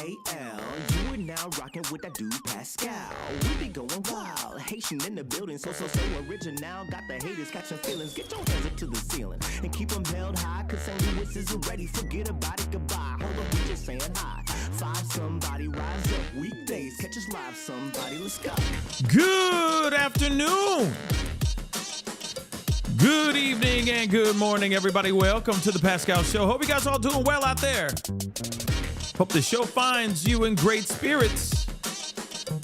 Pascal. You are now rocking with that dude Pascal. We be going wild, Haitian in the building, so original. Got the haters catching feelings. Get your hands up to the ceiling and keep them held high, cause St. Louis isn't ready. Forget about it, goodbye. Hold up, we just saying hi. Five somebody, rise up. Weekdays, catch us live, somebody. Let's go. Good afternoon. Good evening and good morning, everybody. Welcome to the Pascal Show. Hope you guys all doing well out there. Hope the show finds you in great spirits,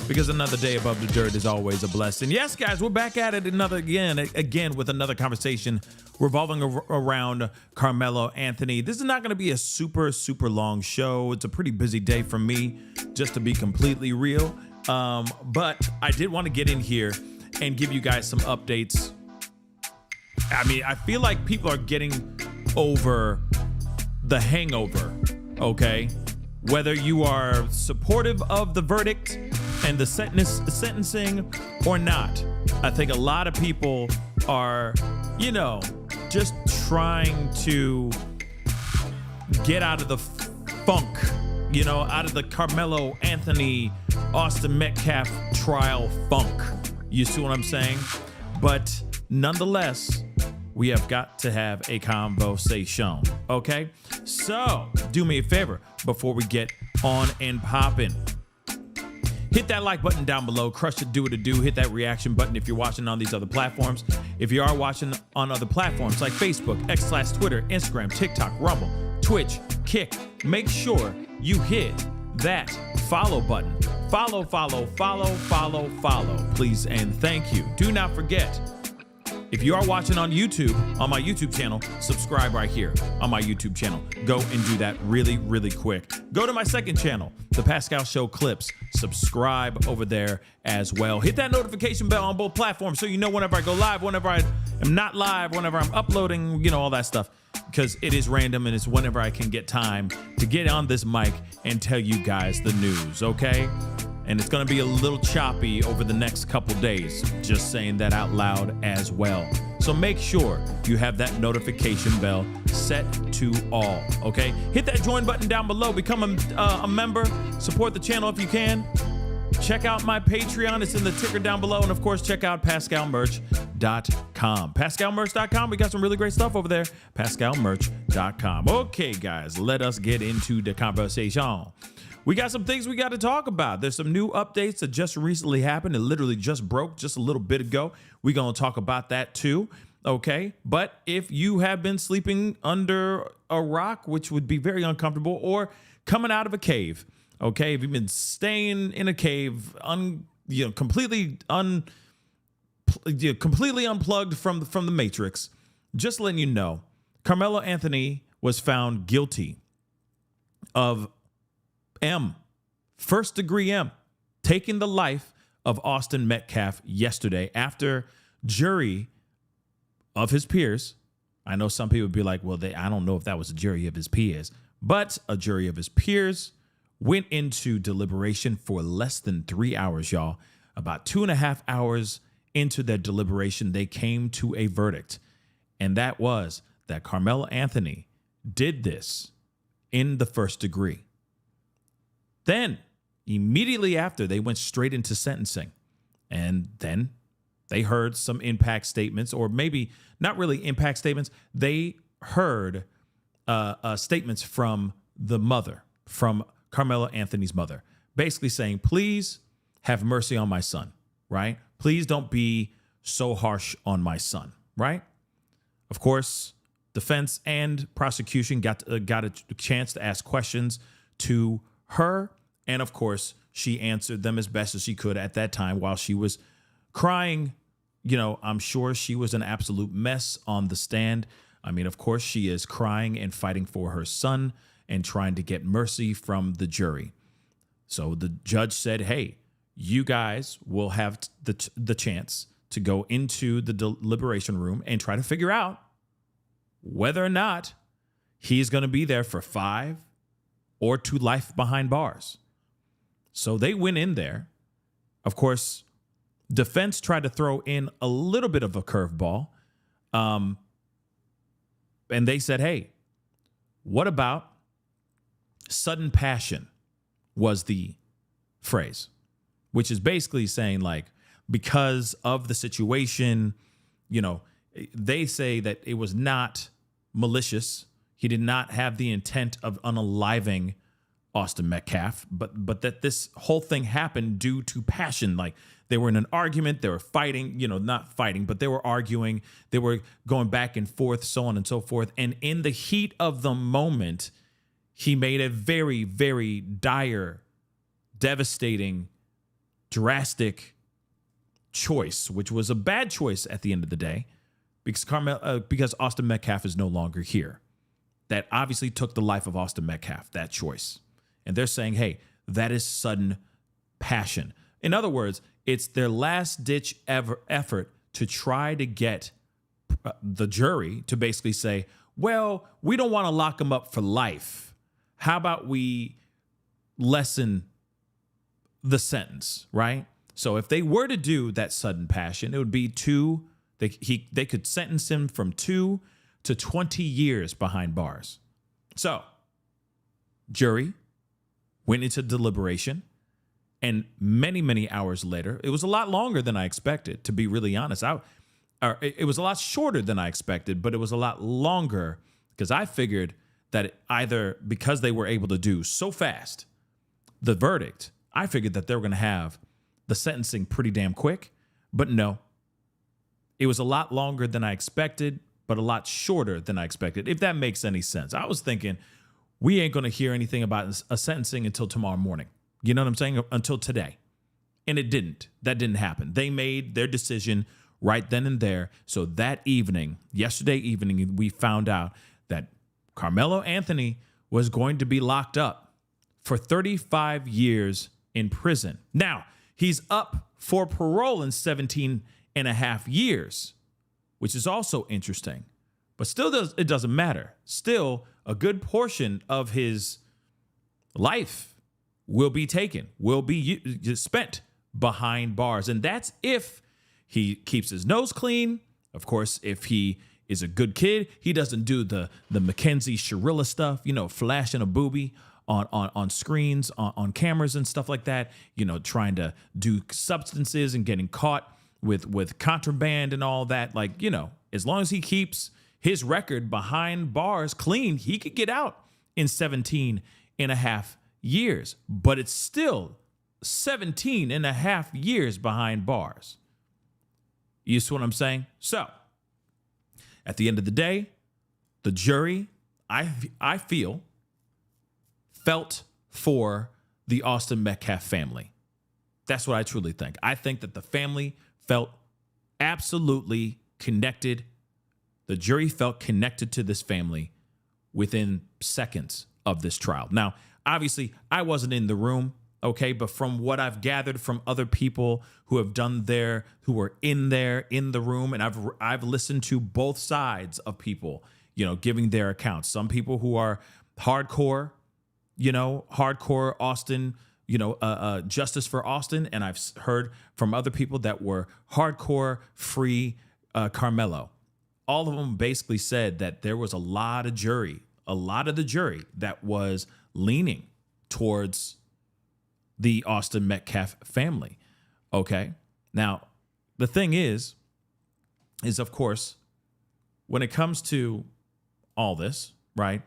because another day above the dirt is always a blessing. Yes, guys, we're back at it again with another conversation revolving around Kamelo Anthony. This is not going to be a super long show. It's a pretty busy day for me, just to be completely real. But I did want to get in here and give you guys some updates. I mean, I feel like people are getting over the hangover, okay? Whether you are supportive of the verdict and the sentencing or not, I think a lot of people are, just trying to get out of the funk, out of the Kamelo Anthony, Austin Metcalf trial funk. You see what I'm saying? But nonetheless, we have got to have a conversation, okay? So, do me a favor before we get on and popping. Hit that like button down below, crush the do-it-a-do, hit that reaction button if you're watching on these other platforms. If you are watching on other platforms like Facebook, X/Twitter, Instagram, TikTok, Rumble, Twitch, Kick, make sure you hit that follow button. Follow, please and thank you. Do not forget If you are watching on YouTube, on my YouTube channel, subscribe right here on my YouTube channel. Go and do that really, really quick. Go to my second channel, The Pascal Show Clips. Subscribe over there as well. Hit that notification bell on both platforms so you know whenever I go live, whenever I am not live, whenever I'm uploading, all that stuff. Because it is random and it's whenever I can get time to get on this mic and tell you guys the news, okay? And it's going to be a little choppy over the next couple days, just saying that out loud as well. So make sure you have that notification bell set to all, okay? Hit that join button down below. Become a member. Support the channel if you can. Check out my Patreon. It's in the ticker down below. And, of course, check out PascalMerch.com. PascalMerch.com. We got some really great stuff over there. PascalMerch.com. Okay, guys, let us get into the conversation. We got some things we got to talk about. There's some new updates that just recently happened. It literally just broke just a little bit ago. We're going to talk about that too. Okay. But if you have been sleeping under a rock, which would be very uncomfortable, or coming out of a cave, okay, if you've been staying in a cave, completely unplugged from the Matrix, just letting you know, Carmelo Anthony was found guilty of first degree M, taking the life of Austin Metcalf yesterday after jury of his peers. I know some people would be like, well, I don't know if that was a jury of his peers, but a jury of his peers went into deliberation for less than 3 hours, y'all. About 2.5 hours into their deliberation, they came to a verdict. And that was that Carmelo Anthony did this in the first degree. Then, immediately after, they went straight into sentencing. And then they heard some impact statements, or maybe not really impact statements. They heard statements from the mother, from Carmelo Anthony's mother, basically saying, please have mercy on my son, right? Please don't be so harsh on my son, right? Of course, defense and prosecution got a chance to ask questions to her, and of course, she answered them as best as she could at that time while she was crying. I'm sure she was an absolute mess on the stand. I mean, of course, she is crying and fighting for her son and trying to get mercy from the jury. So the judge said, hey, you guys will have the chance to go into the deliberation room and try to figure out whether or not he's going to be there for 5 or to life behind bars. So they went in there. Of course, defense tried to throw in a little bit of a curveball. And they said, hey, what about sudden passion was the phrase, which is basically saying, like, because of the situation, they say that it was not malicious. He did not have the intent of unaliving Austin Metcalf, but that this whole thing happened due to passion. Like, they were in an argument, they were fighting, not fighting, but they were arguing, they were going back and forth, so on and so forth. And in the heat of the moment, he made a very, very dire, devastating, drastic choice, which was a bad choice at the end of the day, because Austin Metcalf is no longer here. That obviously took the life of Austin Metcalf, that choice. And they're saying, hey, that is sudden passion. In other words, it's their last-ditch effort to try to get the jury to basically say, well, we don't want to lock him up for life. How about we lessen the sentence, right? So if they were to do that sudden passion, it would be they could sentence him from 2 to 20 years behind bars. So, jury went into deliberation, and many, many hours later, it was a lot longer than I expected, to be really honest. It was a lot shorter than I expected, but it was a lot longer because I figured that either because they were able to do so fast the verdict, I figured that they were going to have the sentencing pretty damn quick, but no. It was a lot longer than I expected, but a lot shorter than I expected, if that makes any sense. I was thinking, we ain't going to hear anything about a sentencing until tomorrow morning. You know what I'm saying? Until today. And it didn't. That didn't happen. They made their decision right then and there. So that evening, yesterday evening, we found out that Carmelo Anthony was going to be locked up for 35 years in prison. Now, he's up for parole in 17 and a half years, which is also interesting. But still, it doesn't matter. Still, a good portion of his life will be spent behind bars. And that's if he keeps his nose clean. Of course, if he is a good kid, he doesn't do the Mackenzie Shirilla stuff, flashing a boobie on screens, on cameras and stuff like that, trying to do substances and getting caught with contraband and all that. Like, as long as he keeps his record behind bars clean, he could get out in 17 and a half years. But it's still 17 and a half years behind bars. You see what I'm saying? So, at the end of the day, the jury, I feel, felt for the Austin Metcalf family. That's what I truly think. I think that the family felt absolutely connected. The jury felt connected to this family within seconds of this trial. Now, obviously, I wasn't in the room, okay, but from what I've gathered from other people who have who were in the room, and I've listened to both sides of people, giving their accounts. Some people who are hardcore Austin, justice for Austin, and I've heard from other people that were hardcore free Carmelo. All of them basically said that there was a lot of the jury that was leaning towards the Austin Metcalf family. Okay. Now, the thing is of course, when it comes to all this, right?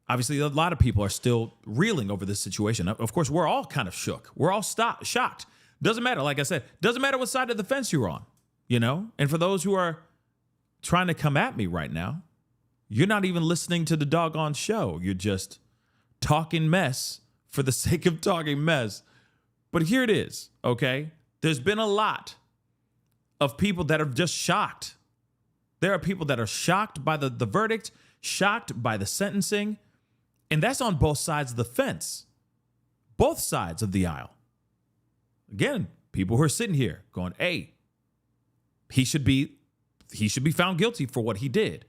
Obviously, a lot of people are still reeling over this situation. Of course, we're all kind of shook. We're all shocked. Doesn't matter. Like I said, doesn't matter what side of the fence you're on, And for those who are trying to come at me right now, you're not even listening to the doggone show. You're just talking mess for the sake of talking mess. But here it is, okay? There's been a lot of people that are just shocked. There are people that are shocked by the verdict, shocked by the sentencing, and that's on both sides of the fence, both sides of the aisle. Again, people who are sitting here going, hey, he should be found guilty for what he did.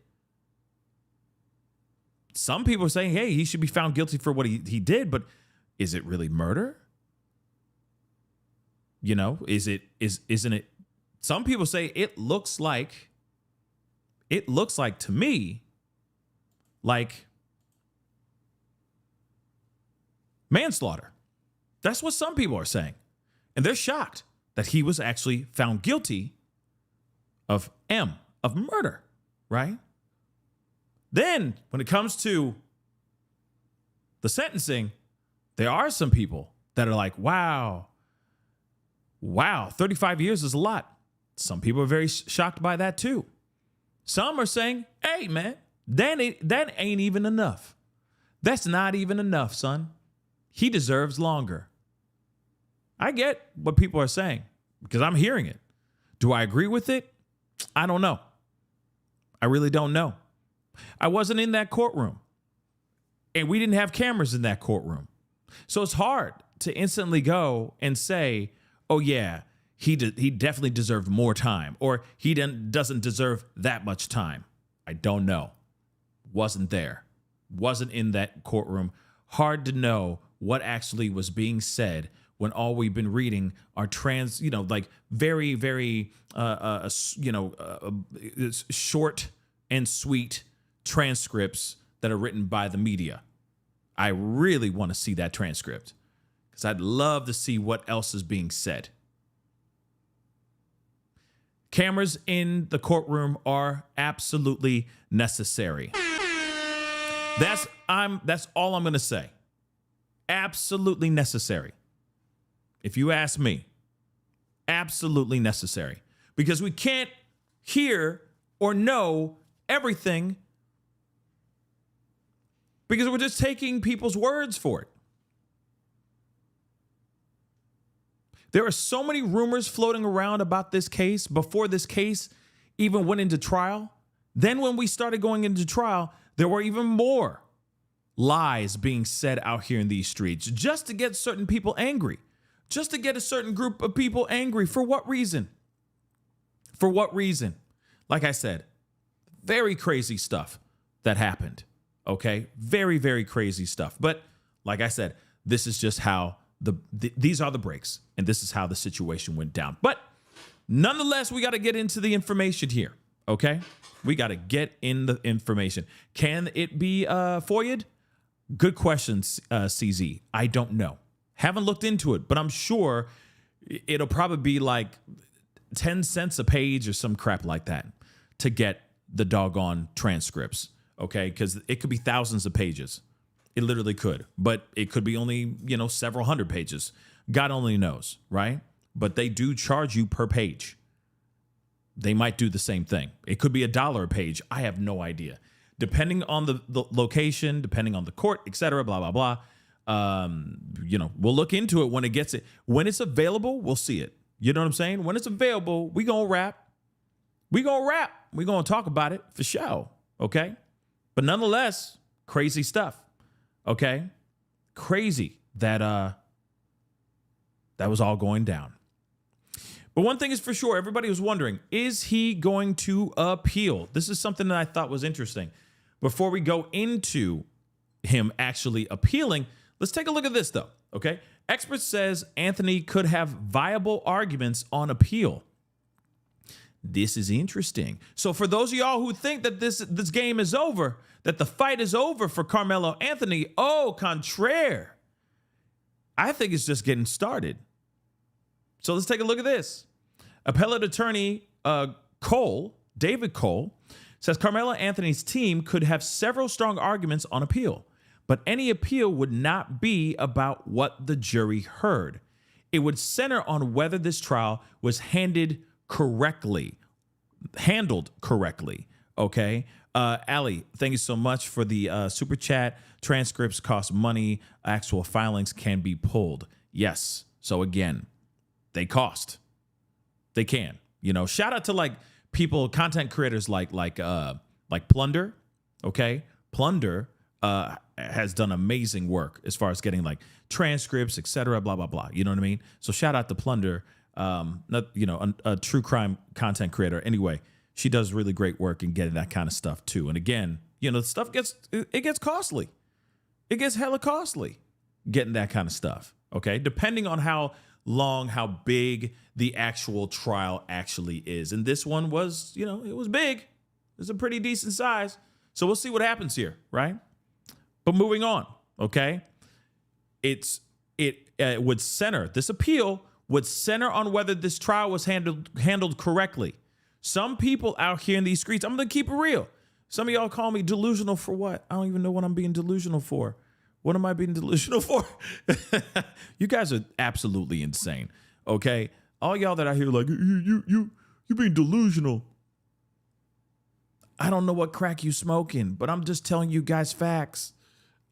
Some people are saying, hey, he should be found guilty for what he did, but is it really murder? Isn't it? Some people say it looks like to me like manslaughter. That's what some people are saying. And they're shocked that he was actually found guilty of murder, right? Then when it comes to the sentencing, there are some people that are like, wow, 35 years is a lot. Some people are very shocked by that too. Some are saying, hey, man, that ain't even enough. That's not even enough, son. He deserves longer. I get what people are saying because I'm hearing it. Do I agree with it? I don't know. I really don't know. I wasn't in that courtroom, and we didn't have cameras in that courtroom. So it's hard to instantly go and say, oh, yeah, he definitely deserved more time, or he doesn't deserve that much time. I don't know. Wasn't there. Wasn't in that courtroom. Hard to know what actually was being said when all we've been reading are very, very, short and sweet transcripts that are written by the media. I really want to see that transcript because I'd love to see what else is being said. Cameras in the courtroom are absolutely necessary. That's all I'm going to say. Absolutely necessary. If you ask me, absolutely necessary. Because we can't hear or know everything because we're just taking people's words for it. There are so many rumors floating around about this case before this case even went into trial. Then when we started going into trial, there were even more lies being said out here in these streets just to get certain people angry, just to get a certain group of people angry. For what reason? For what reason? Like I said, very crazy stuff that happened. Okay. Very, very crazy stuff. But like I said, this is just how these are the breaks, and this is how the situation went down. But nonetheless, we got to get into the information here. Okay. We got to get in the information. Can it be FOIA'd? Good question, CZ. I don't know. Haven't looked into it, but I'm sure it'll probably be like 10 cents a page or some crap like that to get the doggone transcripts. Okay. Because it could be thousands of pages. It literally could, but it could be only, several hundred pages. God only knows, right? But they do charge you per page. They might do the same thing. It could be $1 a page. I have no idea. Depending on the location, depending on the court, et cetera, blah, blah, blah. We'll look into it when it gets it. When it's available, we'll see it. You know what I'm saying? When it's available, we gonna rap. We gonna talk about it for sure. Okay? But nonetheless, crazy stuff. Okay? Crazy that was all going down. But one thing is for sure, everybody was wondering, is he going to appeal? This is something that I thought was interesting. Before we go into him actually appealing, let's take a look at this though, okay? Expert says Anthony could have viable arguments on appeal. This is interesting. So for those of y'all who think that this game is over, that the fight is over for Carmelo Anthony, au contraire. I think it's just getting started. So let's take a look at this. Appellate attorney David Cole, says Carmelo Anthony's team could have several strong arguments on appeal, but any appeal would not be about what the jury heard. It would center on whether this trial was handled correctly. Okay. Ali, thank you so much for the super chat. Transcripts cost money. Actual filings can be pulled. Yes. So again, they cost. They can. Shout out to like people, content creators like Plunder. Okay. Plunder has done amazing work as far as getting like transcripts, etc. Blah, blah, blah. You know what I mean? So shout out to Plunder. A true crime content creator. Anyway, she does really great work in getting that kind of stuff too. And again, the stuff gets costly. It gets hella costly getting that kind of stuff. Okay. Depending on how long, how big the actual trial actually is. And this one was, it was big. It was a pretty decent size. So we'll see what happens here. Right. But moving on. Okay. It would center, this appeal would center on whether this trial was handled correctly. Some people out here in these streets, I'm going to keep it real. Some of y'all call me delusional for what? I don't even know what I'm being delusional for. What am I being delusional for? You guys are absolutely insane. Okay? All y'all that I hear like, you being delusional. I don't know what crack you smoking, but I'm just telling you guys facts.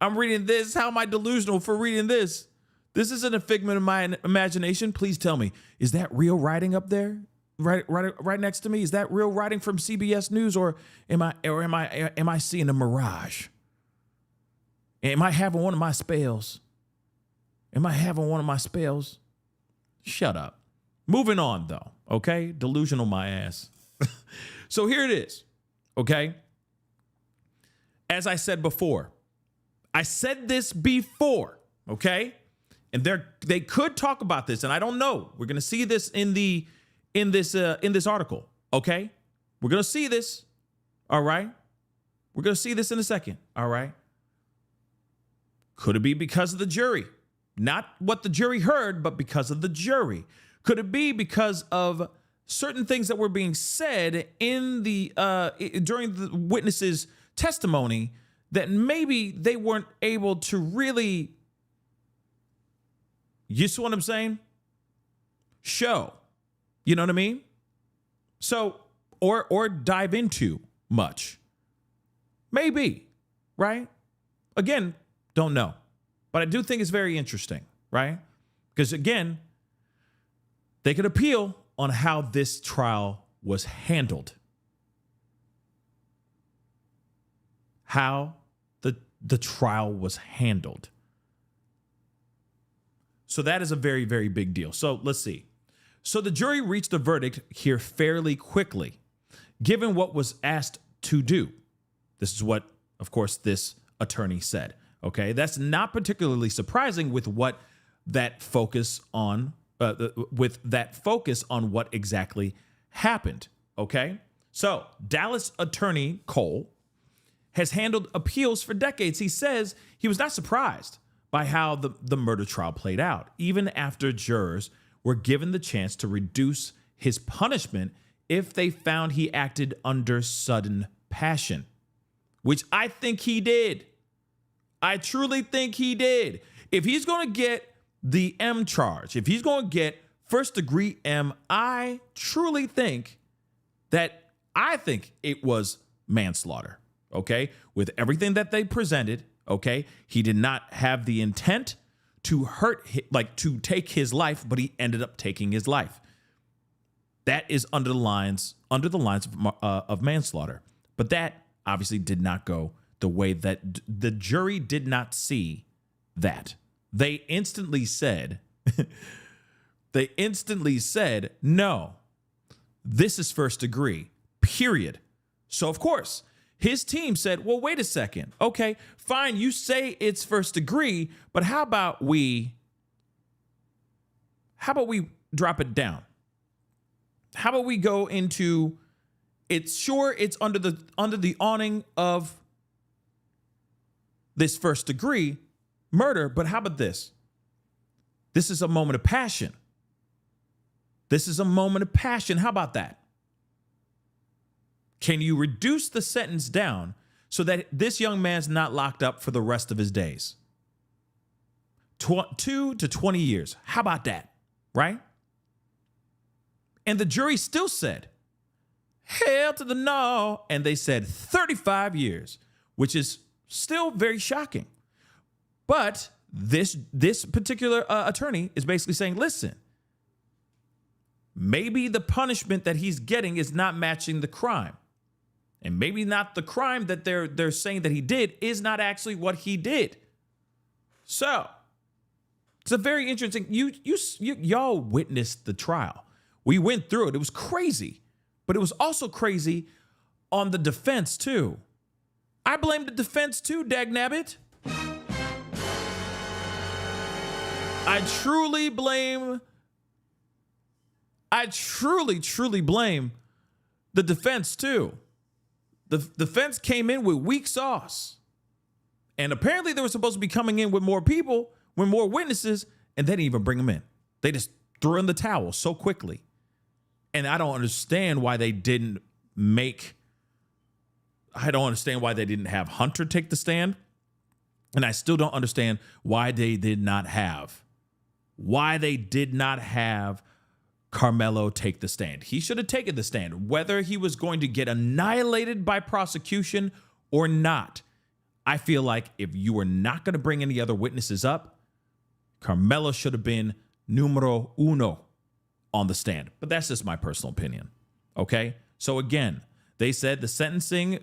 I'm reading this. How am I delusional for reading this? This isn't a figment of my imagination. Please tell me, is that real writing up there? Right next to me? Is that real writing from CBS News, or am I seeing a mirage? Am I having one of my spells? Shut up. Moving on though, okay? Delusional my ass. So here it is, okay? As I said before, okay? And they could talk about this, and I don't know. We're gonna see this in this article, okay? We're gonna see this, all right? We're gonna see this in a second, all right? Could it be because of the jury? Not what the jury heard, but because of the jury. Could it be because of certain things that were being said in during the witness's testimony that maybe they weren't able to really, you see what I'm saying? Show. You know what I mean? So, or dive into much. Maybe, right? Again, don't know. But I do think it's very interesting, right? Because again, They could appeal on how this trial was handled. How the trial was handled. So that is a very, very big deal. So let's see. So the jury reached a verdict here fairly quickly, given what was asked to do. This is what, of course, this attorney said. Okay, that's not particularly surprising with what that focus on what exactly happened. Okay, so Dallas attorney Cole has handled appeals for decades. He says he was not surprised by how the murder trial played out, even after jurors were given the chance to reduce his punishment if they found he acted under sudden passion, which I think he did. I truly think he did. If he's going to get the M charge, if he's going to get first degree M, I truly think it was manslaughter. Okay, with everything that they presented, okay, he did not have the intent to to take his life, but he ended up taking his life. That is under the lines of manslaughter. But that obviously did not go the way that the jury did not see that. They instantly said, no, this is first degree, period. So of course, his team said, well, wait a second. Okay, fine. You say it's first degree, but how about we drop it down? How about we go into it's under the awning of this first degree murder, but how about this? This is a moment of passion. This is a moment of passion. How about that? Can you reduce the sentence down so that this young man's not locked up for the rest of his days? 2 to 20 years. How about that? Right? And the jury still said, hell to the no. And they said 35 years, which is still very shocking. But this particular attorney is basically saying, listen, maybe the punishment that he's getting is not matching the crime. And maybe not the crime that they're saying that he did is not actually what he did. So it's a very interesting. Y'all witnessed the trial. We went through it. It was crazy, but it was also crazy on the defense too. I blame the defense too, dagnabbit. I truly blame the defense too. The defense came in with weak sauce. And apparently they were supposed to be coming in with more people, with more witnesses, and they didn't even bring them in. They just threw in the towel so quickly. And I don't understand why they didn't have Hunter take the stand. And I still don't understand why they did not have Kamelo take the stand. He should have taken the stand, whether he was going to get annihilated by prosecution or not. I feel like if you were not going to bring any other witnesses up, Kamelo should have been numero uno on the stand. But that's just my personal opinion. Okay? So again, they said the sentencing,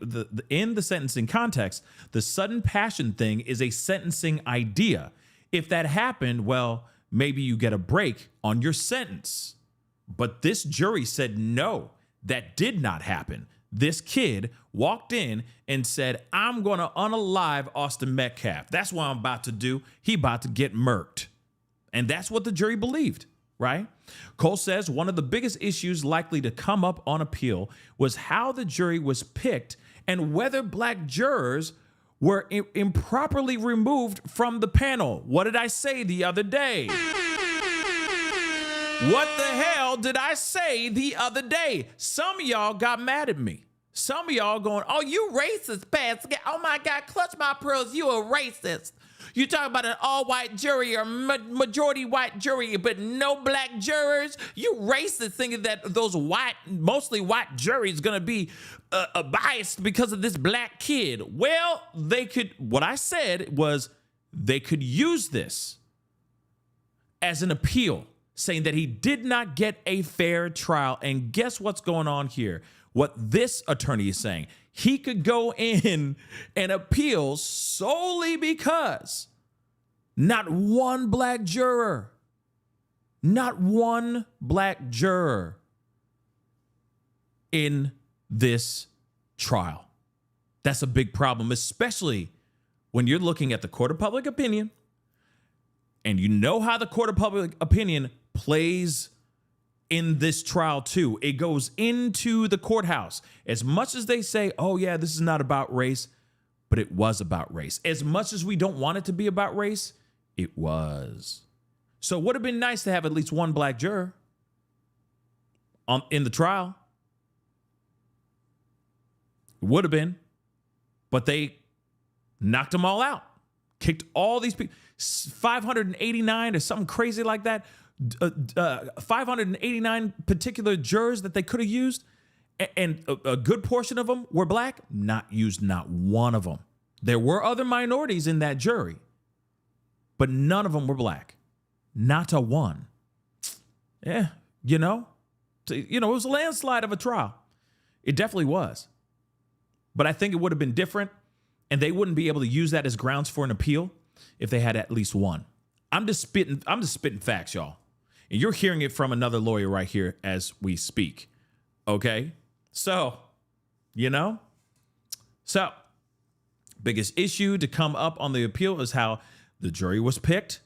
in the sentencing context, the sudden passion thing is a sentencing idea. If that happened, well, maybe you get a break on your sentence. But this jury said, no, that did not happen. This kid walked in and said, I'm going to unalive Austin Metcalf. That's what I'm about to do. He about to get murked. And that's what the jury believed, right? Cole says one of the biggest issues likely to come up on appeal was how the jury was picked and whether black jurors were improperly removed from the panel. What did I say the other day? What the hell did I say the other day? Some of y'all got mad at me. Some of y'all going, oh, you racist, Pascal. Oh my God, clutch my pearls, you a racist. You talk about an all-white jury or majority white jury, but no black jurors. You racist, thinking that those mostly white juries gonna be biased because of this black kid. Well, what I said was they could use this as an appeal. saying that he did not get a fair trial. And guess what's going on here? What this attorney is saying, he could go in and appeal solely because not one black juror in this trial. That's a big problem, especially when you're looking at the court of public opinion, and you know how the court of public opinion plays in this trial too. It goes into the courthouse. As much as they say, oh yeah, this is not about race, but it was about race. As much as we don't want it to be about race, it was. So it would have been nice to have at least one black juror in the trial. It would have been, but they knocked them all out, kicked all these people, 589 or something crazy like that. 589 particular jurors that they could have used, and a good portion of them were black, not used, not one of them. There were other minorities in that jury, but none of them were black. Not a one. Yeah, it was a landslide of a trial. It definitely was. But I think it would have been different, and they wouldn't be able to use that as grounds for an appeal if they had at least one. I'm just spitting facts, y'all. And you're hearing it from another lawyer right here as we speak. Okay? So, biggest issue to come up on the appeal is how the jury was picked,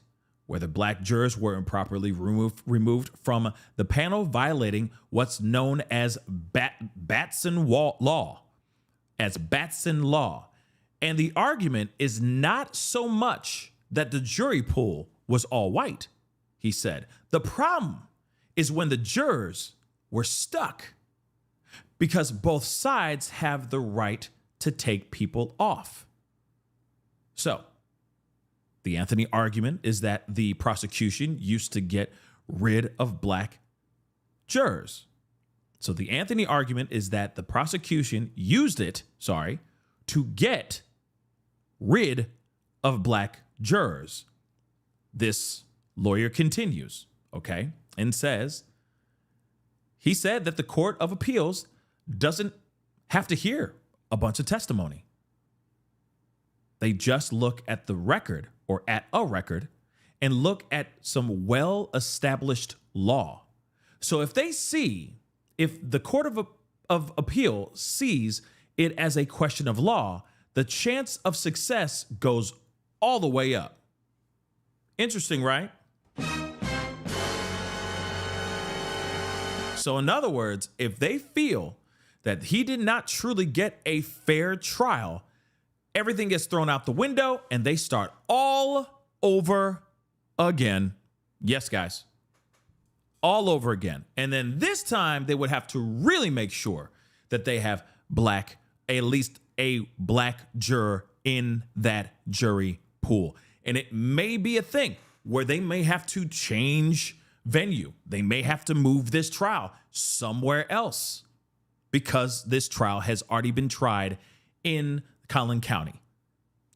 whether black jurors were improperly removed from the panel, violating what's known as Batson law. And the argument is not so much that the jury pool was all white, he said. The problem is when the jurors were stuck, because both sides have the right to take people off. So, the Anthony argument is that the prosecution used to get rid of black jurors. So the Anthony argument is that the prosecution used it, to get rid of black jurors. This lawyer continues, and says, he said that the Court of Appeals doesn't have to hear a bunch of testimony. They just look at the record, or at a record, and look at some well-established law. So if the Court of Appeal sees it as a question of law, the chance of success goes all the way up. Interesting, right? So in other words, if they feel that he did not truly get a fair trial, everything gets thrown out the window and they start all over again. Yes, guys. All over again. And then this time they would have to really make sure that they have at least a black juror in that jury pool. And it may be a thing where they may have to change venue. They may have to move this trial somewhere else because this trial has already been tried in Collin County.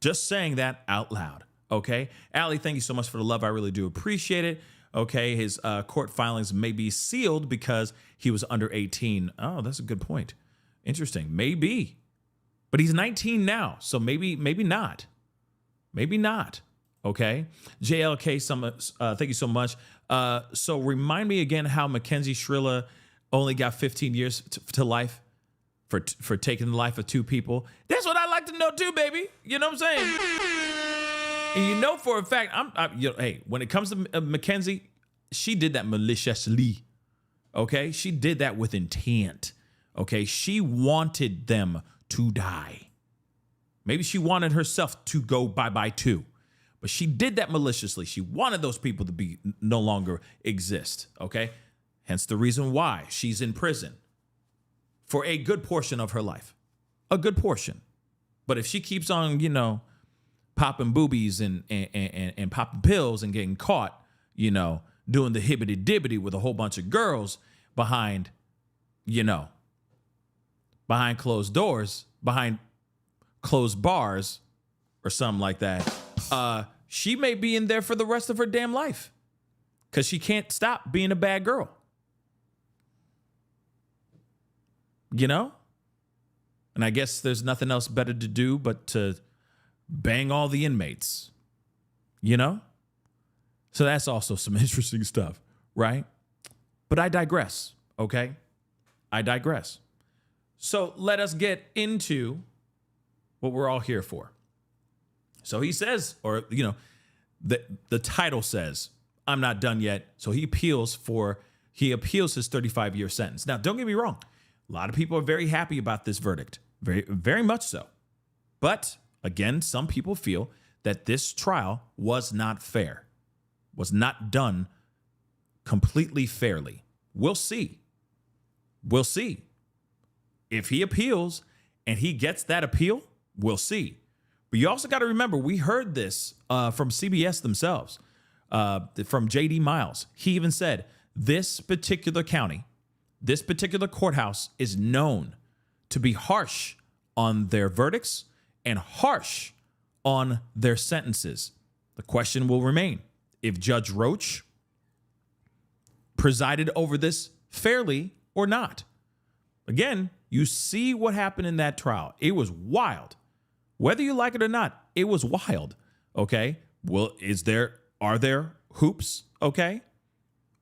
Just saying that out loud. Okay. Allie, thank you so much for the love. I really do appreciate it. Okay. His court filings may be sealed because he was under 18. Oh, that's a good point. Interesting. Maybe. But he's 19 now. So maybe not. Maybe not. Okay. JLK, thank you so much. So remind me again how Mackenzie Shrilla only got 15 years to life for taking the life of two people. That's what I like to know too, baby. You know what I'm saying? And for a fact, hey, when it comes to Mackenzie, she did that maliciously. Okay. She did that with intent. Okay. She wanted them to die. Maybe she wanted herself to go bye-bye too. But she did that maliciously. She wanted those people to be no longer exist, okay? Hence the reason why she's in prison for a good portion of her life. A good portion. But if she keeps on, popping boobies and popping pills and getting caught, doing the hibbity-dibbity with a whole bunch of girls behind closed doors, behind closed bars or something like that, she may be in there for the rest of her damn life. because she can't stop being a bad girl. You know? And I guess there's nothing else better to do but to bang all the inmates. You know? So that's also some interesting stuff, right? But I digress, okay? I digress. So let us get into what we're all here for. So he says, or, you know, the title says, I'm not done yet. So he appeals his 35-year sentence. Now, don't get me wrong. A lot of people are very happy about this verdict. Very, very much so. But again, some people feel that this trial was not fair, was not done completely fairly. We'll see. We'll see. If he appeals and he gets that appeal, we'll see. But you also got to remember, we heard this from CBS themselves, from J.D. Miles. He even said, this particular county, this particular courthouse is known to be harsh on their verdicts and harsh on their sentences. The question will remain, if Judge Roach presided over this fairly or not. Again, you see what happened in that trial. It was wild. Whether you like it or not, it was wild. Okay. Well, are there hoops? Okay.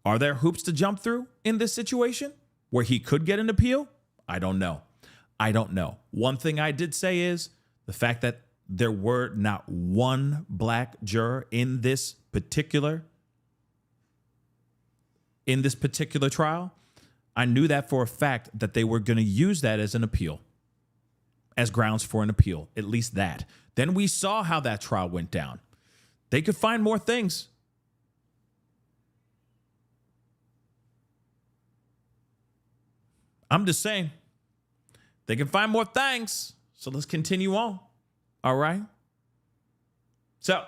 Are there hoops to jump through in this situation where he could get an appeal? I don't know. One thing I did say is the fact that there were not one black juror in this particular trial. I knew that for a fact that they were going to use that as an appeal, as grounds for an appeal, at least that. Then we saw how that trial went down. They could find more things. I'm just saying, they can find more things. So let's continue on. All right. So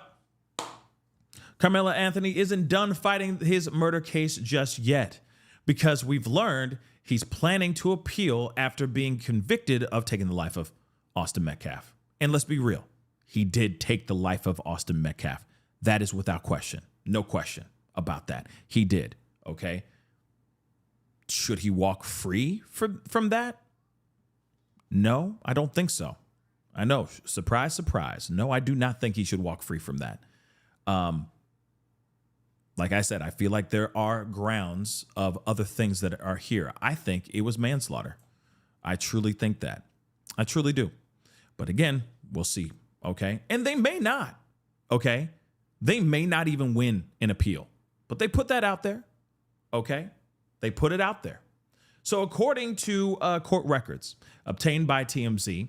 Carmelo Anthony isn't done fighting his murder case just yet, because we've learned he's planning to appeal after being convicted of taking the life of Austin Metcalf. And let's be real, he did take the life of Austin Metcalf. That is without question. No question about that. He did. Okay. Should he walk free from that? No, I don't think so. I know. Surprise, surprise. No, I do not think he should walk free from that. Like I said, I feel like there are grounds of other things that are here. I think it was manslaughter. I truly think that. I truly do. But again, we'll see. Okay. And they may not. Okay. They may not even win an appeal, but they put that out there. Okay. They put it out there. So according to court records obtained by TMZ,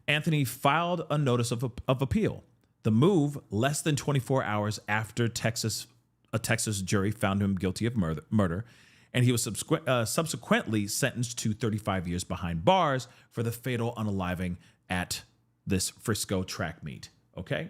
Anthony filed a notice of appeal. The move less than 24 hours after a Texas jury found him guilty of murder, and he was subsequently sentenced to 35 years behind bars for the fatal unaliving at this Frisco track meet. Okay?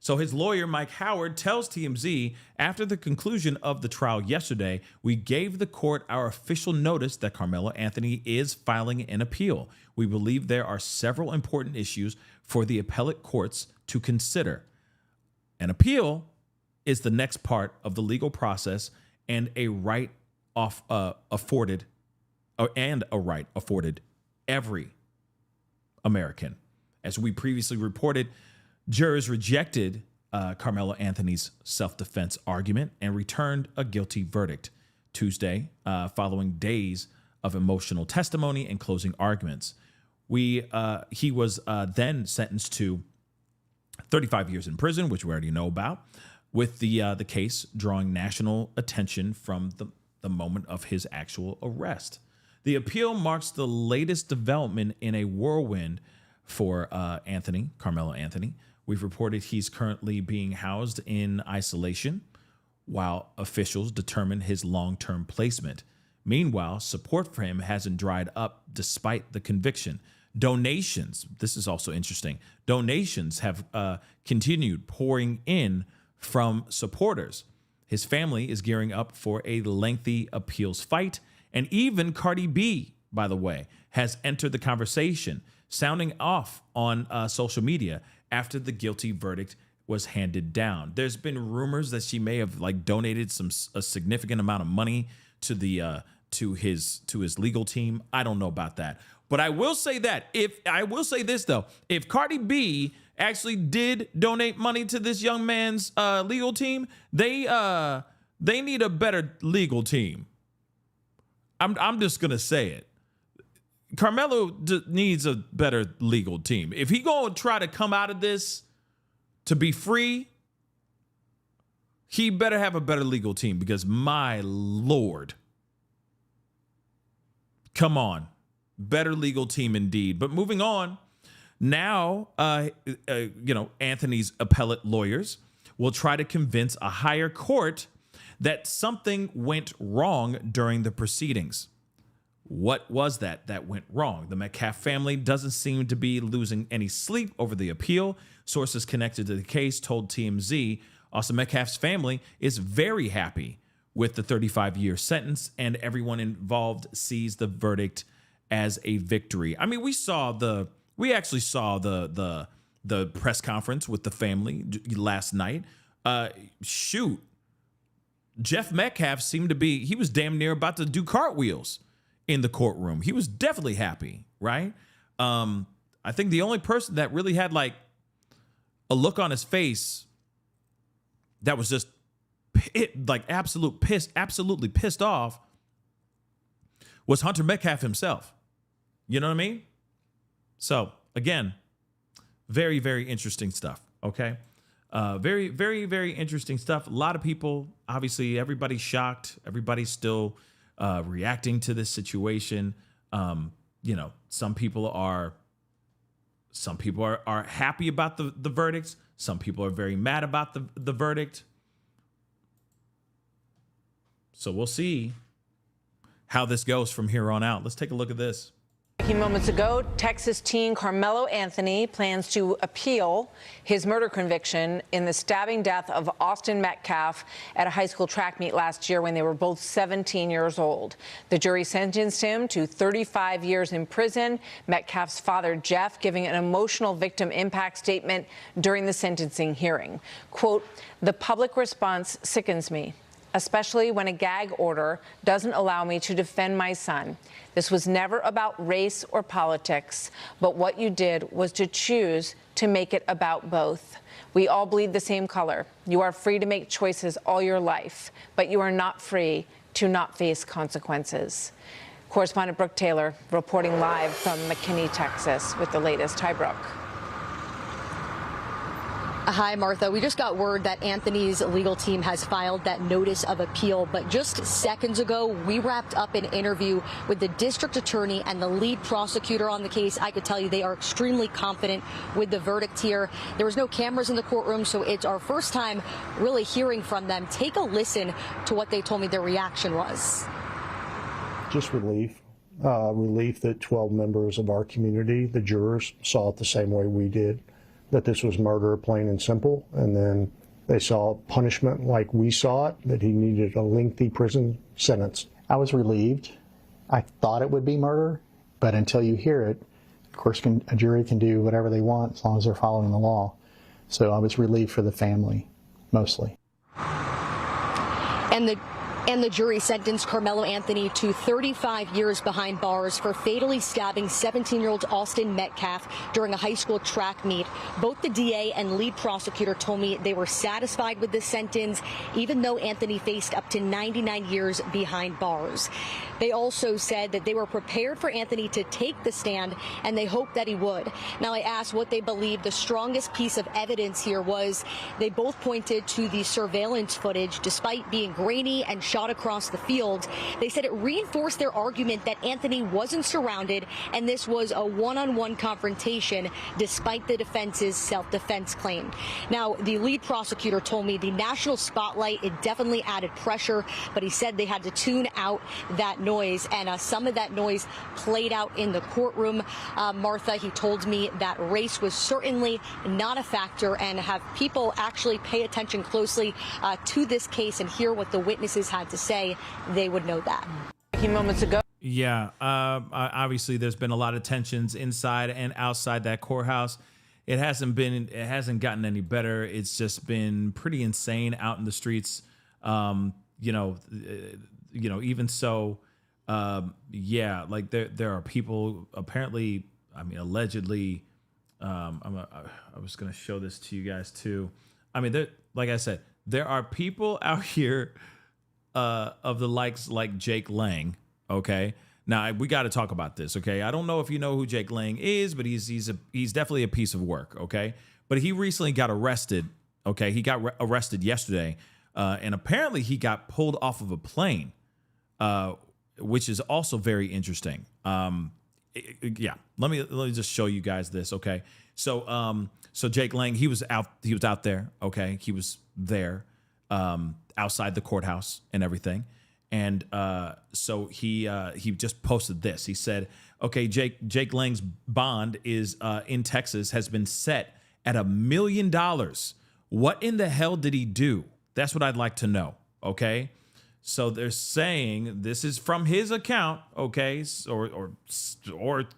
So his lawyer, Mike Howard, tells TMZ, after the conclusion of the trial yesterday, we gave the court our official notice that Carmelo Anthony is filing an appeal. We believe there are several important issues for the appellate courts to consider. An appeal is the next part of the legal process and a right afforded every American. As we previously reported, jurors rejected Carmelo Anthony's self-defense argument and returned a guilty verdict Tuesday, following days of emotional testimony and closing arguments. He was then sentenced to 35 years in prison, which we already know about, with the case drawing national attention from the moment of his actual arrest. The appeal marks the latest development in a whirlwind for Carmelo Anthony. We've reported he's currently being housed in isolation while officials determine his long-term placement. Meanwhile, support for him hasn't dried up despite the conviction. Donations, this is also interesting, donations have continued pouring in from supporters. His family is gearing up for a lengthy appeals fight, and even Cardi B, by the way, has entered the conversation, sounding off on social media after the guilty verdict was handed down. There's been rumors that she may have like donated a significant amount of money to the to his legal team. I don't know about that, but I will say this though, if Cardi B actually did donate money to this young man's legal team, they need a better legal team. I'm just gonna say it. KARMELO needs a better legal team. If he gonna try to come out of this to be free, he better have a better legal team, because my Lord, come on, better legal team indeed. But moving on, now, Anthony's appellate lawyers will try to convince a higher court that something went wrong during the proceedings. What was that went wrong? The Metcalf family doesn't seem to be losing any sleep over the appeal. Sources connected to the case told TMZ Austin Metcalf's family is very happy with the 35-year sentence, and everyone involved sees the verdict as a victory. I mean, we actually saw the press conference with the family last night. Jeff Metcalf seemed to be, he was damn near about to do cartwheels in the courtroom. He was definitely happy, right? I think the only person that really had like a look on his face that was just absolutely pissed off was Hunter Metcalf himself. You know what I mean? So again, very, very interesting stuff. Okay. Very, very, very interesting stuff. A lot of people, obviously everybody's shocked. Everybody's still reacting to this situation. Some people are happy about the verdicts. Some people are very mad about the verdict. So we'll see how this goes from here on out. Let's take a look at this. A few moments ago, Texas teen Carmelo Anthony plans to appeal his murder conviction in the stabbing death of Austin Metcalf at a high school track meet last year when they were both 17 years old. The jury sentenced him to 35 years in prison. Metcalf's father, Jeff, giving an emotional victim impact statement during the sentencing hearing. Quote, "The public response sickens me, especially when a gag order doesn't allow me to defend my son. This was never about race or politics, but what you did was to choose to make it about both. We all bleed the same color. You are free to make choices all your life, but you are not free to not face consequences." Correspondent Brooke Taylor reporting live from McKinney, Texas, with the latest. Hi, Brooke. Hi, Martha. We just got word that Anthony's legal team has filed that notice of appeal, but just seconds ago, we wrapped up an interview with the district attorney and the lead prosecutor on the case. I could tell you they are extremely confident with the verdict here. There was no cameras in the courtroom, so it's our first time really hearing from them. Take a listen to what they told me their reaction was. Just relief. Relief that 12 members of our community, the jurors, saw it the same way we did, that this was murder, plain and simple, and then they saw punishment like we saw it, that he needed a lengthy prison sentence. I was relieved. I thought it would be murder, but until you hear it, of course, a jury can do whatever they want as long as they're following the law. So I was relieved for the family, mostly. And the jury sentenced Carmelo Anthony to 35 years behind bars for fatally stabbing 17-year-old Austin Metcalf during a high school track meet. Both the DA and lead prosecutor told me they were satisfied with this sentence, even though Anthony faced up to 99 years behind bars. They also said that they were prepared for Anthony to take the stand, and they hoped that he would. Now, I asked what they believed the strongest piece of evidence here was. They both pointed to the surveillance footage. Despite being grainy and shot across the field, they said it reinforced their argument that Anthony wasn't surrounded and this was a one-on-one confrontation despite the defense's self-defense claim. Now, the lead prosecutor told me the national spotlight, it definitely added pressure, but he said they had to tune out that noise, and some of that noise played out in the courtroom. Martha, he told me that race was certainly not a factor, and have people actually pay attention closely to this case and hear what the witnesses had to say, they would know that. A few moments ago. Yeah, obviously there's been a lot of tensions inside and outside that courthouse. it hasn't gotten any better. It's just been pretty insane out in the streets. Even so, like there are people apparently, allegedly, I was going to show this to you guys too. Like I said, there are people out here, of the likes like Jake Lang. Okay. Now we got to talk about this. Okay. I don't know if you know who Jake Lang is, but he's definitely a piece of work. Okay. But he recently got arrested. Okay. He got arrested yesterday. And apparently he got pulled off of a plane, which is also very interesting. Let me just show you guys this. Okay. So Jake Lang, he was out there. Okay. He was there, outside the courthouse and everything. And, so he just posted this. He said, okay, Jake Lang's bond is, in Texas has been set at $1 million. What in the hell did he do? That's what I'd like to know. Okay. So they're saying this is from his account. Okay. Or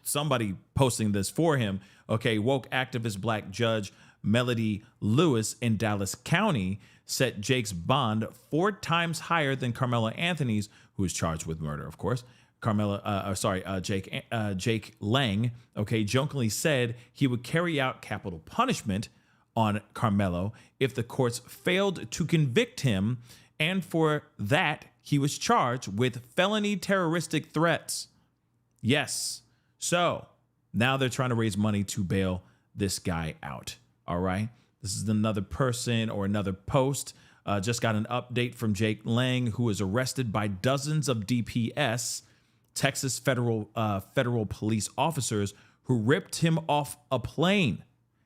somebody posting this for him. Okay. Woke activist black judge Melody Lewis in Dallas County set Jake's bond 4 times higher than Carmelo Anthony's, who is charged with murder, of course. Jake Lang, okay, jokingly said he would carry out capital punishment on Carmelo if the courts failed to convict him, and for that, he was charged with felony terroristic threats. Yes. So now they're trying to raise money to bail this guy out. All right. This is another person or another post. Just got an update from Jake Lang, who was arrested by dozens of DPS, Texas federal police officers, who ripped him off a plane,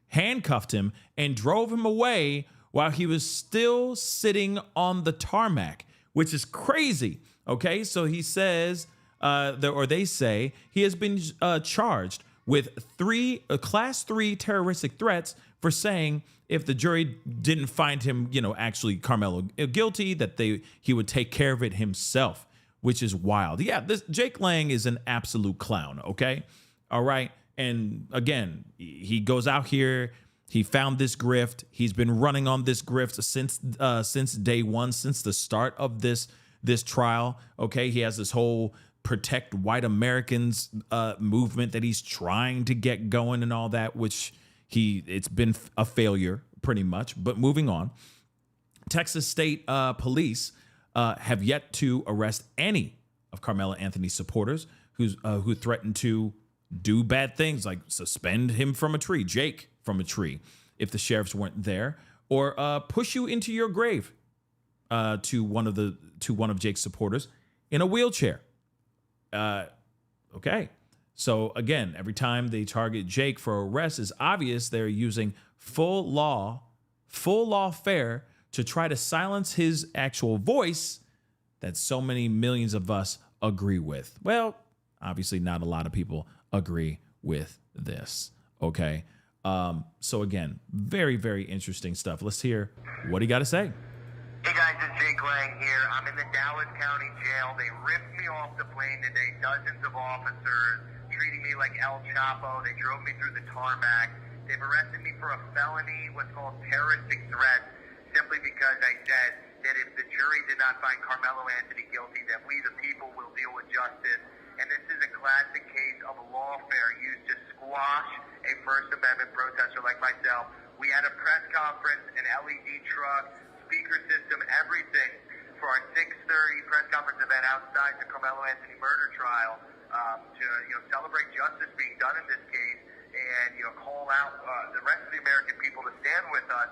handcuffed him, and drove him away while he was still sitting on the tarmac, which is crazy. Okay, so he says, they say he has been charged with 3 class 3 terroristic threats for saying if the jury didn't find him, actually Carmelo guilty, that he would take care of it himself, which is wild. Yeah, this Jake Lang is an absolute clown. Okay, all right. And again, he goes out here. He found this grift. He's been running on this grift since day one, since the start of this trial. Okay, he has this whole protect white Americans movement that he's trying to get going and all that, which it's been a failure pretty much. But moving on, Texas State Police have yet to arrest any of Carmelo Anthony's supporters who threatened to do bad things like suspend him from a tree, Jake from a tree, if the sheriffs weren't there, or push you into your grave to one of Jake's supporters in a wheelchair. Okay. So again, every time they target Jake for arrest, it's obvious they're using full law fare to try to silence his actual voice that so many millions of us agree with. Well, obviously not a lot of people agree with this. Okay. So again, very, very interesting stuff. Let's hear what he got to say. Hey guys, it's Jake Lang here. I'm in the Dallas County Jail. They ripped me off the plane today. Dozens of officers treating me like El Chapo. They drove me through the tarmac. They've arrested me for a felony, what's called terroristic threat, simply because I said that if the jury did not find Carmelo Anthony guilty, that we the people will deal with justice. And this is a classic case of lawfare used to squash a First Amendment protester like myself. We had a press conference, an LED truck, speaker system, everything for our 6:30 press conference event outside the Carmelo Anthony murder trial to celebrate justice being done in this case and call out the rest of the American people to stand with us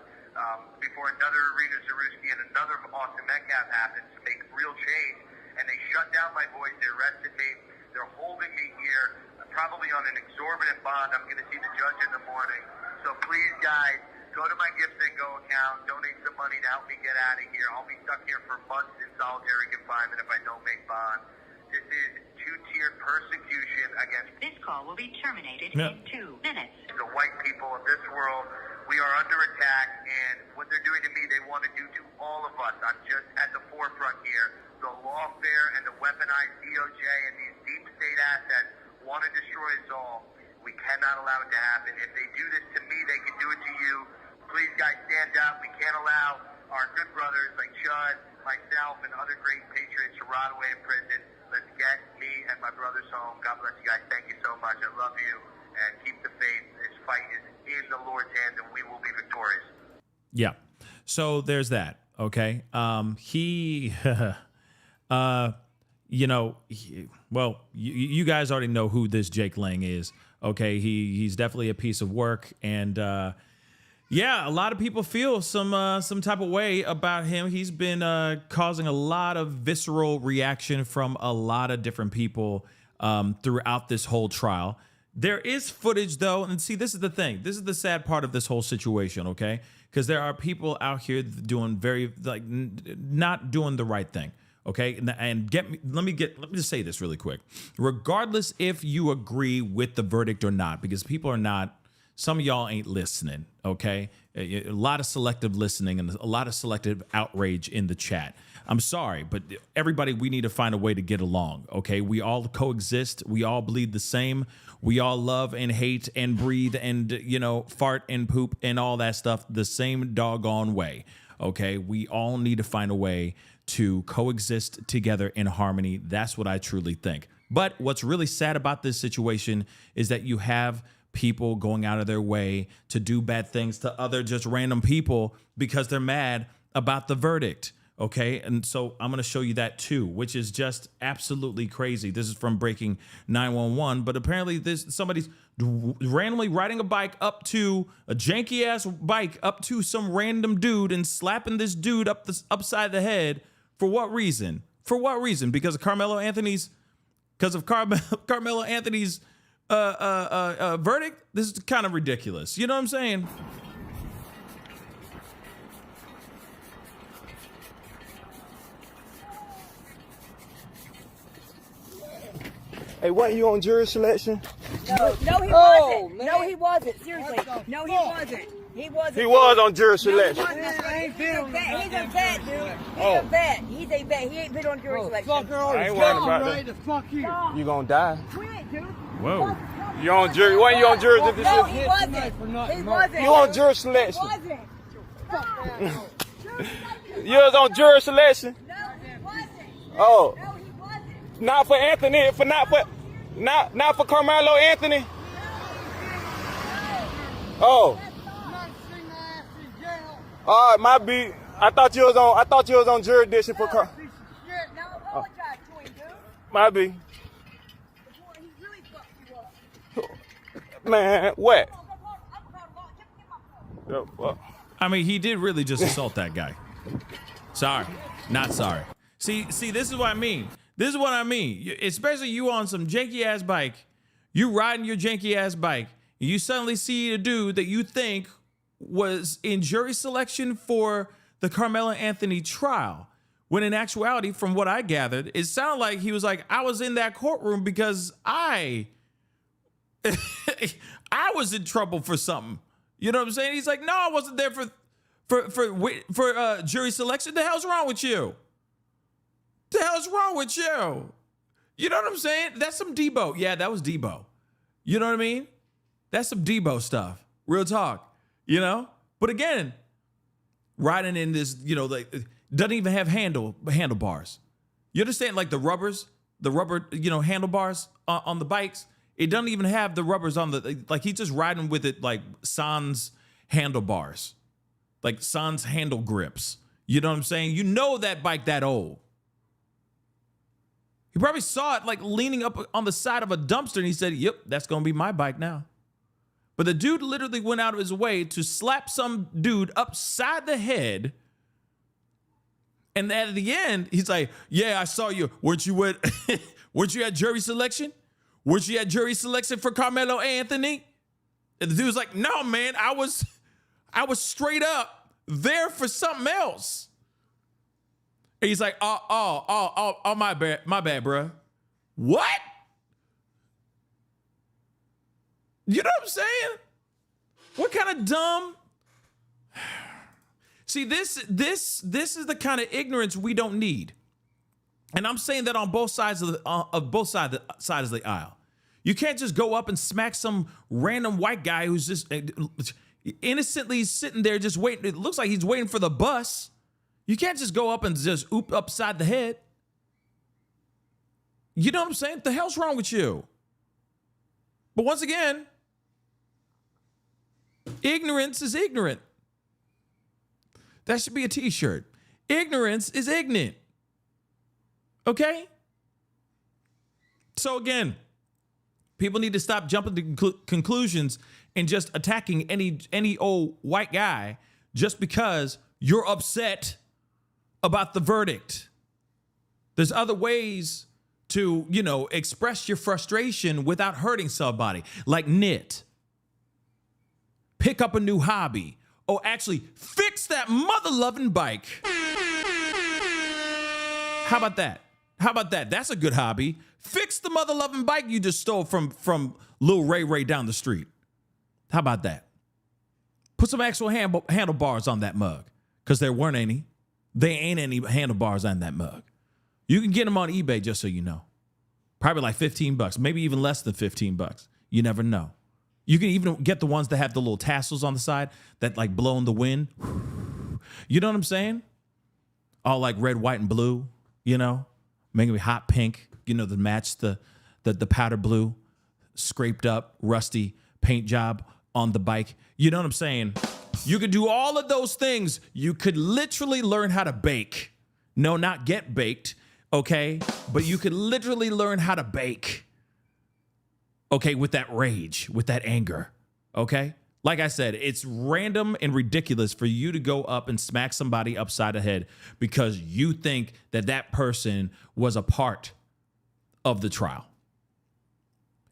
before another Rita Zarewski and another Austin Metcalf happens to make real change. And they shut down my voice. They arrested me. They're holding me here, probably on an exorbitant bond. I'm going to see the judge in the morning. So please, guys, go to my Gift and Go account, donate some money to help me get out of here. I'll be stuck here for months in solitary confinement if I don't make bond. This is two-tiered persecution against... This call will be terminated in 2 minutes. The white people of this world, we are under attack, and what they're doing to me, they want to do to all of us. I'm just at the forefront here. The lawfare and the weaponized DOJ and these deep state assets want to destroy us all. We cannot allow it to happen. If they do this to me, they can do it to you. Please, guys, stand up. We can't allow our good brothers like Chud, myself, and other great patriots to rot away in prison. Let's get me and my brothers home. God bless you guys. Thank you so much. I love you. And keep the faith. This fight is in the Lord's hands, and we will be victorious. Yeah. So there's that. Okay. You guys already know who this Jake Lang is. Okay. He's definitely a piece of work. And, yeah, a lot of people feel some type of way about him. He's been causing a lot of visceral reaction from a lot of different people throughout this whole trial. There is footage, though, and see, this is the thing. This is the sad part of this whole situation, okay? Because there are people out here doing not doing the right thing, okay? And let me just say this really quick. Regardless if you agree with the verdict or not, because people are not. Some of y'all ain't listening, okay? A lot of selective listening and a lot of selective outrage in the chat. I'm sorry, but everybody, we need to find a way to get along, okay? We all coexist. We all bleed the same. We all love and hate and breathe and, fart and poop and all that stuff the same doggone way, okay? We all need to find a way to coexist together in harmony. That's what I truly think. But what's really sad about this situation is that you have people going out of their way to do bad things to other just random people because they're mad about the verdict. Okay. And so I'm going to show you that too, which is just absolutely crazy. This is from Breaking 911, but apparently somebody's randomly riding a janky ass bike up to some random dude and slapping this dude upside the head. For what reason? Because of Carmelo Anthony's verdict? This is kind of ridiculous. You know what I'm saying? Hey, wasn't you on jury selection? No, he wasn't. Man. No, he wasn't. Seriously. No, he wasn't. He wasn't. He was on jury selection. No, he's a vet. He's a vet, dude. He's a vet. He's a vet. He ain't been on jury selection. I ain't worried about that. Fuck you. You gonna die. Quit, dude. Whoa. You on jury? Wasn't you on jury? No, he wasn't. He wasn't. You on jury selection? He wasn't. You was on jury selection? No, he wasn't. Oh. No, he wasn't. Not for Anthony, not for Carmelo Anthony. Oh. All right, my beat. I thought you was on jurisdiction for Car. Oh. My beat. Man, what? I mean, he did really just assault that guy. Sorry, not sorry. See, this is what I mean. This is what I mean. Especially you on some janky ass bike, you riding your janky ass bike, and you suddenly see a dude that you think was in jury selection for the Carmelo Anthony trial. When in actuality, from what I gathered, it sounded like he was like, I was in that courtroom because I was in trouble for something. You know what I'm saying? He's like, no, I wasn't there for jury selection. The hell's wrong with you? The hell's wrong with you? You know what I'm saying? That's some Debo. Yeah, that was Debo. You know what I mean? That's some Debo stuff. Real talk. You know? But again, riding in this, doesn't even have handlebars. You understand? Like the rubber, handlebars on the bikes. It doesn't even have the rubbers on he's just riding with it like sans handlebars, like sans handle grips. You know what I'm saying? You know that bike that old. He probably saw it like leaning up on the side of a dumpster and he said, yep, that's going to be my bike now. But the dude literally went out of his way to slap some dude upside the head. And at the end, he's like, yeah, I saw you. Weren't you at jury selection? Weren't you at jury selection for Carmelo Anthony? And the dude was like, no, man, I was straight up there for something else. And he's like, oh, my bad, bro. What? You know what I'm saying? What kind of dumb? See, this is the kind of ignorance we don't need. And I'm saying that on both sides of the aisle. You can't just go up and smack some random white guy who's just innocently sitting there just waiting. It looks like he's waiting for the bus. You can't just go up and just oop upside the head. You know what I'm saying? What the hell's wrong with you? But once again, ignorance is ignorant. That should be a t-shirt. Ignorance is ignorant. Okay? So again, people need to stop jumping to conclusions and just attacking any old white guy just because you're upset about the verdict. There's other ways to, express your frustration without hurting somebody, like knit, pick up a new hobby, or actually fix that mother-loving bike. How about that? That's a good hobby. Fix the mother-loving bike you just stole from Lil Ray down the street. How about that? Put some actual handlebars on that mug, because there weren't any. There ain't any handlebars on that mug. You can get them on eBay, just so you know. Probably like $15, maybe even less than $15. You never know. You can even get the ones that have the little tassels on the side that like blow in the wind. You know what I'm saying? All like red, white, and blue, maybe hot pink, to match the powder blue, scraped up, rusty paint job on the bike. You know what I'm saying? You could do all of those things. You could literally learn how to bake. No, not get baked, okay? But you could literally learn how to bake, okay, with that rage, with that anger, okay? Like I said, it's random and ridiculous for you to go up and smack somebody upside the head because you think that person was a part of the trial.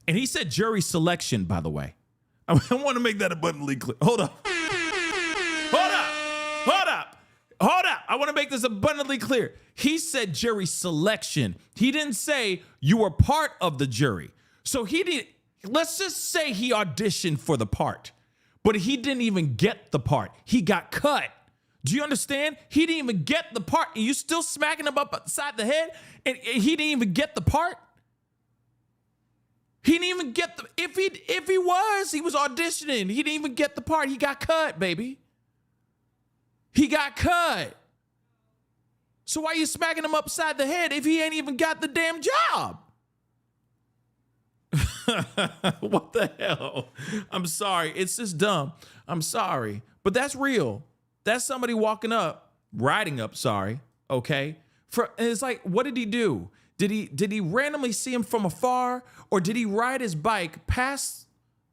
And he said jury selection, by the way. I want to make that abundantly clear. Hold up. I want to make this abundantly clear. He said jury selection. He didn't say you were part of the jury. So he didn't, let's just say he auditioned for the part, but he didn't even get the part. He got cut. Do you understand? He didn't even get the part, and you still smacking him up upside the head, and he didn't even get the part? He didn't even get if he was auditioning. He didn't even get the part. He got cut, baby. He got cut. So why are you smacking him upside the head if he ain't even got the damn job? What the hell? I'm sorry. It's just dumb. I'm sorry. But that's real. That's somebody riding up, okay? It's like, what did he do? Did he randomly see him from afar, or did he ride his bike past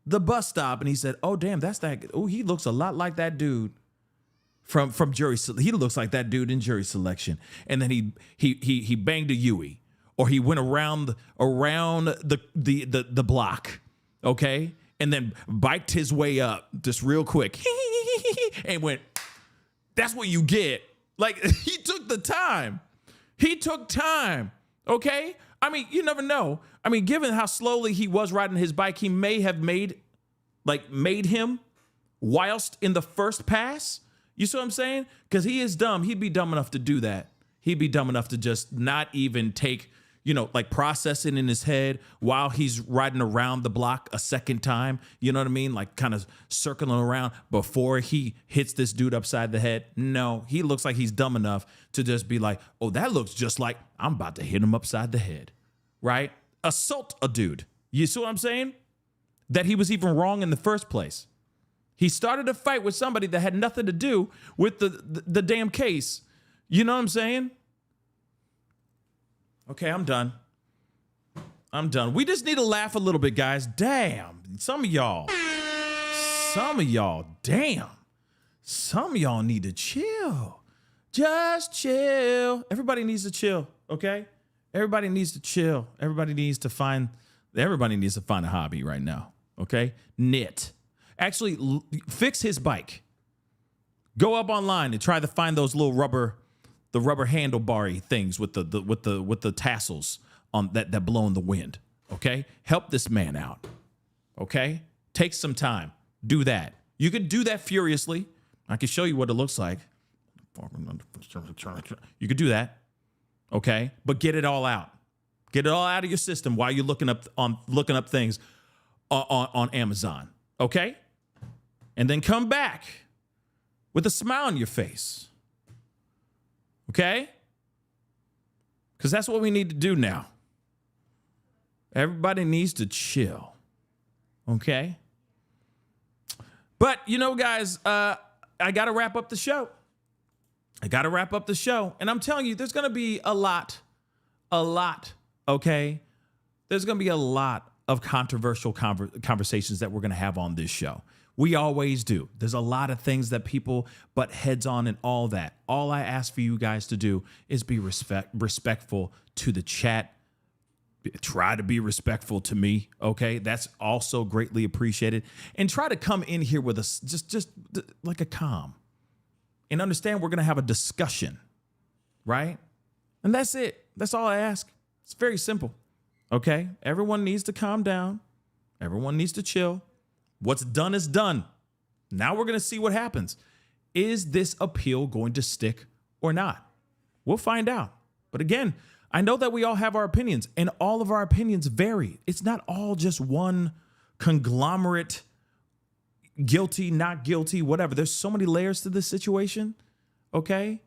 the bus stop and he said, "Oh damn, that's that. Oh, he looks a lot like that dude from jury. He looks like that dude in jury selection." And then he banged a Yui, or he went around the block, okay, and then biked his way up just real quick and went. That's what you get. Like, he took the time. He took time. Okay? I mean, you never know. I mean, given how slowly he was riding his bike, he may have made him whilst in the first pass. You see what I'm saying? Because he is dumb. He'd be dumb enough to do that. He'd be dumb enough to just not even take, process it in his head while he's riding around the block a second time. You know what I mean? Like kind of circling around before he hits this dude upside the head. No, he looks like he's dumb enough to just be like, "Oh, that looks just like I'm about to hit him upside the head." Right? Assault a dude. You see what I'm saying? That he was even wrong in the first place. He started a fight with somebody that had nothing to do with the damn case. You know what I'm saying? Okay, I'm done. We just need to laugh a little bit, guys. Damn. Some of y'all, damn. Some of y'all need to chill. Just chill. Everybody needs to chill, okay? Everybody needs to chill. Everybody needs to find a hobby right now, okay? Knit. Actually, fix his bike. Go up online and try to find those little rubber handlebar-y things with the tassels on that blow in the wind. Okay? Help this man out. Okay? Take some time. Do that. You could do that furiously. I can show you what it looks like. You could do that. Okay? But get it all out. Get it all out of your system while you're looking up things on Amazon, okay? And then come back with a smile on your face, okay? Because that's what we need to do now. Everybody needs to chill, okay? But, you know, guys, I got to wrap up the show. And I'm telling you, there's going to be a lot, okay? There's going to be a lot of controversial conversations that we're going to have on this show. We always do. There's a lot of things that people butt heads on and all that. All I ask for you guys to do is be respectful to the chat. Try to be respectful to me, okay? That's also greatly appreciated. And try to come in here with us just like a calm. And understand we're going to have a discussion, right? And that's it. That's all I ask. It's very simple, okay? Everyone needs to calm down. Everyone needs to chill. What's done is done. Now we're going to see what happens. Is this appeal going to stick or not? We'll find out. But again, I know that we all have our opinions, and all of our opinions vary. It's not all just one conglomerate, guilty, not guilty, whatever. There's so many layers to this situation, okay?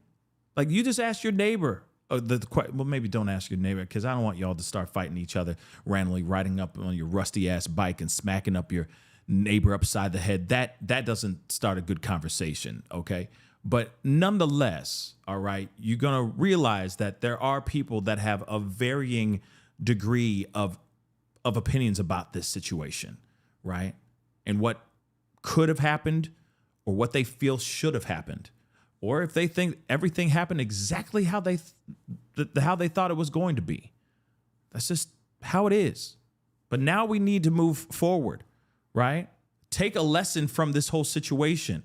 Like, you just ask your neighbor. Well, maybe don't ask your neighbor, because I don't want y'all to start fighting each other randomly, riding up on your rusty-ass bike and smacking up your neighbor upside the head. That doesn't start a good conversation, okay? But nonetheless, all right, you're going to realize that there are people that have a varying degree of opinions about this situation, right? And what could have happened, or what they feel should have happened, or if they think everything happened exactly how they thought it was going to be. That's just how it is. But now we need to move forward, right? Take a lesson from this whole situation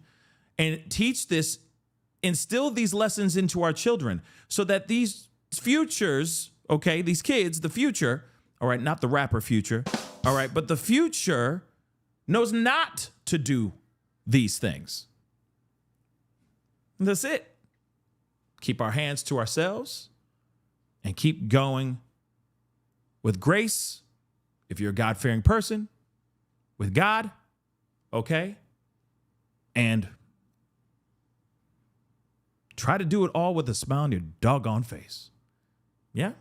and teach this, instill these lessons into our children so that these futures, okay, these kids, the future, all right, not the rapper Future, all right, but the future knows not to do these things. And that's it. Keep our hands to ourselves and keep going with grace. If you're a God-fearing person, with God, okay? And try to do it all with a smile on your doggone face. Yeah?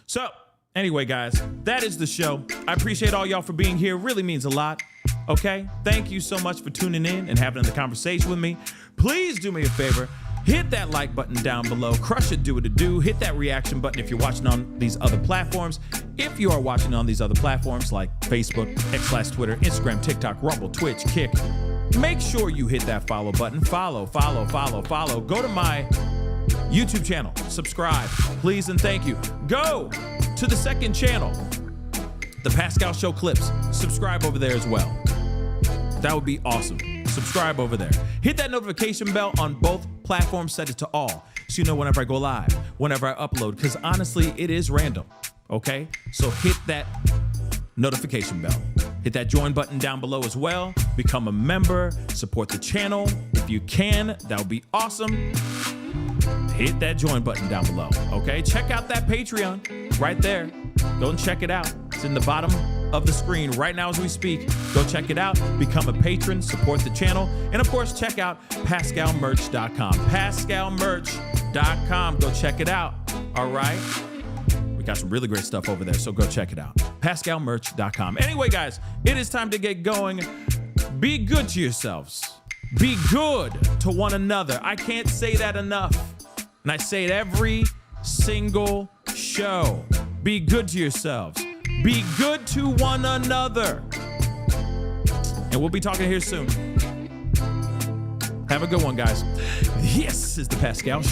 So, anyway, guys, that is the show. I appreciate all y'all for being here. It really means a lot. Okay? Thank you so much for tuning in and having the conversation with me. Please do me a favor. Hit that like button down below. Crush it, do what it do. Hit that reaction button if you're watching on these other platforms. If you are watching on these other platforms like Facebook, X/Twitter, Instagram, TikTok, Rumble, Twitch, Kick, make sure you hit that follow button. Follow. Go to my YouTube channel. Subscribe, please and thank you. Go to the second channel, The Pascal Show Clips. Subscribe over there as well. That would be awesome. Subscribe over there. Hit that notification bell on both platforms. Set it to all so you know whenever I go live, whenever I upload, because honestly, it is random, okay? So hit that notification bell. Hit that join button down below as well. Become a member. Support the channel. If you can, that would be awesome. Hit that join button down below, okay? Check out that Patreon right there. Go and check it out. It's in the bottom of the screen right now as we speak. Go check it out. Become a patron. Support the channel. And, of course, check out PascalMerch.com. PascalMerch.com. Go check it out, all right? We got some really great stuff over there, so go check it out. PascalMerch.com. Anyway, guys, it is time to get going. Be good to yourselves. Be good to one another. I can't say that enough. And I say it every single show. Be good to yourselves. Be good to one another. And we'll be talking here soon. Have a good one, guys. This is The Pascal Show.